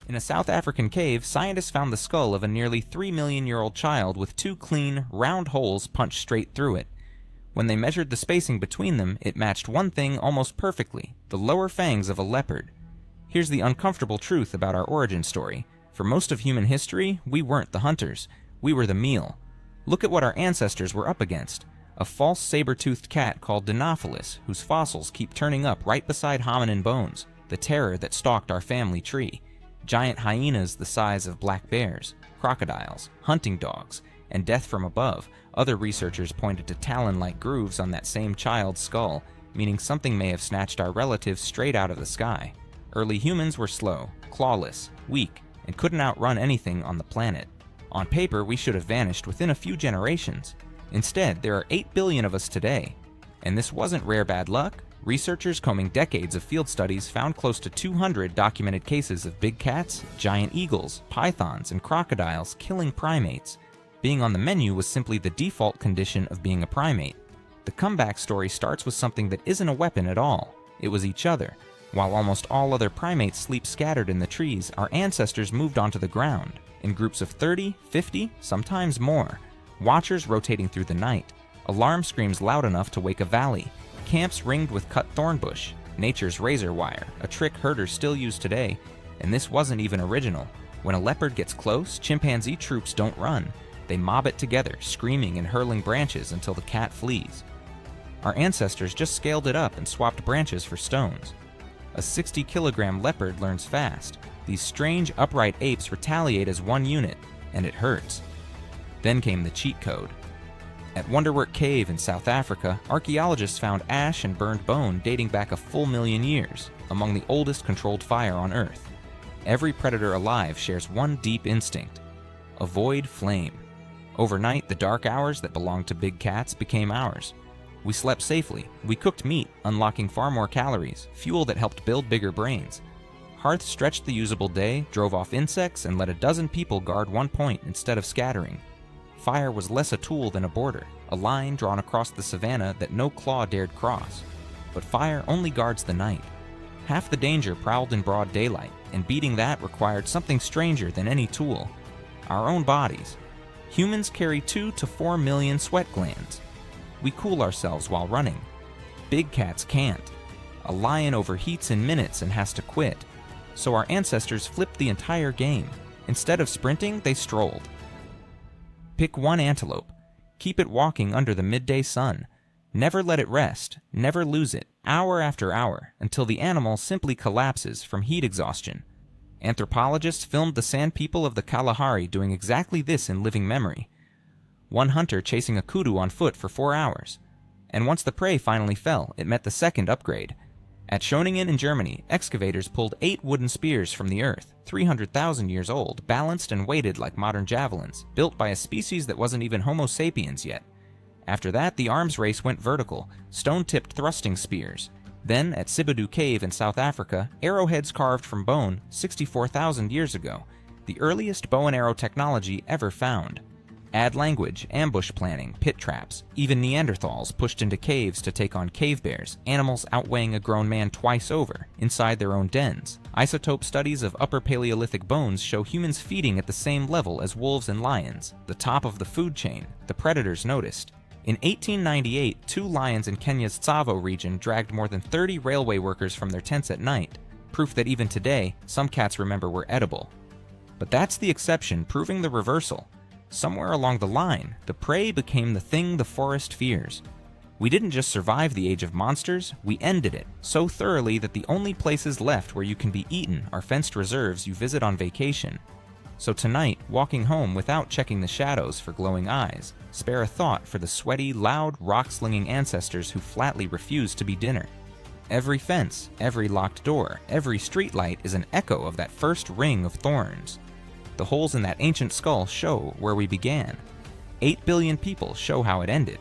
In a South African cave, scientists found the skull of a nearly 3 million-year-old child with two clean, round holes punched straight through it. When they measured the spacing between them, it matched one thing almost perfectly: the lower fangs of a leopard. Here's the uncomfortable truth about our origin story. For most of human history, we weren't the hunters. We were the meal. Look at what our ancestors were up against. A false saber-toothed cat called Dinophilis, whose fossils keep turning up right beside hominin bones, the terror that stalked our family tree. Giant hyenas the size of black bears, crocodiles, hunting dogs, and death from above. Other researchers pointed to talon-like grooves on that same child's skull, meaning something may have snatched our relatives straight out of the sky. Early humans were slow, clawless, weak, and couldn't outrun anything on the planet. On paper, we should have vanished within a few generations. Instead, there are 8 billion of us today. And this wasn't rare bad luck. Researchers combing decades of field studies found close to 200 documented cases of big cats, giant eagles, pythons, and crocodiles killing primates. Being on the menu was simply the default condition of being a primate. The comeback story starts with something that isn't a weapon at all. It was each other. While almost all other primates sleep scattered in the trees, our ancestors moved onto the ground, in groups of 30, 50, sometimes more. Watchers rotating through the night. Alarm screams loud enough to wake a valley. Camps ringed with cut thorn bush, nature's razor wire, a trick herders still use today. And this wasn't even original. When a leopard gets close, chimpanzee troops don't run. They mob it together, screaming and hurling branches until the cat flees. Our ancestors just scaled it up and swapped branches for stones. A 60-kilogram leopard learns fast. These strange, upright apes retaliate as one unit, and it hurts. Then came the cheat code. At Wonderwork Cave in South Africa, archaeologists found ash and burned bone dating back a full million years, among the oldest controlled fire on Earth. Every predator alive shares one deep instinct: avoid flame. Overnight, the dark hours that belonged to big cats became ours. We slept safely. We cooked meat, unlocking far more calories, fuel that helped build bigger brains. Hearths stretched the usable day, drove off insects, and let a dozen people guard one point instead of scattering. Fire was less a tool than a border, a line drawn across the savannah that no claw dared cross. But fire only guards the night. Half the danger prowled in broad daylight, and beating that required something stranger than any tool: our own bodies. Humans carry 2 to 4 million sweat glands. We cool ourselves while running. Big cats can't. A lion overheats in minutes and has to quit. So our ancestors flipped the entire game. Instead of sprinting, they strolled. Pick one antelope. Keep it walking under the midday sun. Never let it rest. Never lose it, hour after hour, until the animal simply collapses from heat exhaustion. Anthropologists filmed the sand people of the Kalahari doing exactly this in living memory. One hunter chasing a kudu on foot for 4 hours. And once the prey finally fell, it met the second upgrade. At Schoningen in Germany, excavators pulled 8 wooden spears from the earth, 300,000 years old, balanced and weighted like modern javelins, built by a species that wasn't even Homo sapiens yet. After that, the arms race went vertical, stone-tipped thrusting spears. Then, at Sibudu Cave in South Africa, arrowheads carved from bone 64,000 years ago, the earliest bow and arrow technology ever found. Add language, ambush planning, pit traps. Even Neanderthals pushed into caves to take on cave bears, animals outweighing a grown man twice over, inside their own dens. Isotope studies of Upper Paleolithic bones show humans feeding at the same level as wolves and lions, the top of the food chain. The predators noticed. In 1898, 2 lions in Kenya's Tsavo region dragged more than 30 railway workers from their tents at night, proof that even today, some cats remember were edible. But that's the exception, proving the reversal. Somewhere along the line, the prey became the thing the forest fears. We didn't just survive the age of monsters, we ended it, so thoroughly that the only places left where you can be eaten are fenced reserves you visit on vacation. So tonight, walking home without checking the shadows for glowing eyes, spare a thought for the sweaty, loud, rock-slinging ancestors who flatly refuse to be dinner. Every fence, every locked door, every streetlight is an echo of that first ring of thorns. The holes in that ancient skull show where we began. 8 billion people show how it ended.